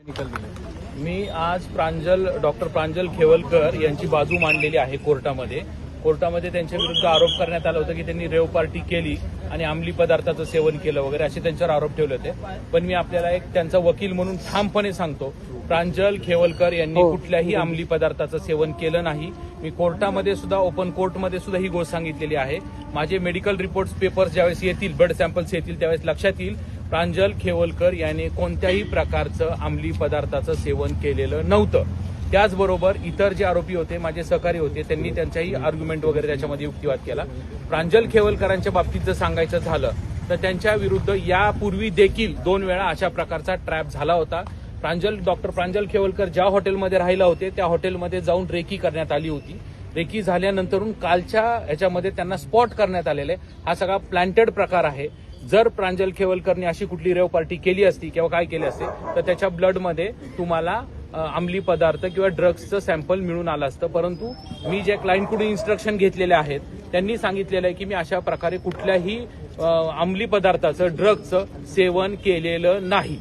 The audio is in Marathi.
मी आज डॉक्टर प्रांजल खेवलकर यांची बाजू मांडलेली आहे कोर्टामध्ये. त्यांच्या विरुद्ध आरोप करण्यात आला होता की त्यांनी रेव पार्टी केली आणि अंमली पदार्थाचं सेवन केलं वगैरे असे त्यांच्यावर आरोप ठेवले होते. पण मी आपल्याला एक त्यांचा वकील म्हणून ठामपणे सांगतो, प्रांजल खेवलकर यांनी कुठल्याही अंमली पदार्थाचं सेवन केलं नाही. मी कोर्टामध्ये सुद्धा, ओपन कोर्टमध्ये सुद्धा ही गोष्ट सांगितलेली आहे. माझे मेडिकल रिपोर्ट्स पेपर्स ज्यावेळेस येतील, ब्लड सॅम्पल्स येतील, त्यावेळेस लक्षात येईल प्रांजल खेवलकर यांनी कोणत्याही प्रकारचं अंमली पदार्थाचं सेवन केलेलं नव्हतं. त्याचबरोबर इतर जे आरोपी होते, माझे सहकारी होते, त्यांनी त्यांच्याही आर्ग्युमेंट वगैरे त्याच्यामध्ये युक्तिवाद केला. प्रांजल खेवलकरांच्या बाबतीत जर सांगायचं झालं तर त्यांच्या विरुद्ध यापूर्वी देखील 2 वेळा अशा प्रकारचा ट्रॅप झाला होता. डॉक्टर प्रांजल खेवलकर ज्या हॉटेलमध्ये राहिला होते त्या हॉटेलमध्ये जाऊन रेकी करण्यात आली होती. रेकी झाल्यानंतरून कालच्या ह्याच्यामध्ये त्यांना स्पॉट करण्यात आलेले. हा सगळा प्लॅन्टेड प्रकार आहे. जर प्रांजल खेवलकरने अशी कुठली रेव पार्टी केली असती किंवा काय केले असते तर त्याच्या ब्लडमध्ये तुम्हाला अंमली पदार्थ किंवा ड्रग्सचं सॅम्पल मिळून आलं असतं. परंतु मी ज्या क्लायंटकडून इन्स्ट्रक्शन घेतलेले आहेत त्यांनी सांगितलेलं आहे की मी अशा प्रकारे कुठल्याही अंमली पदार्थाचं, ड्रग्सचं सेवन केलेलं नाही.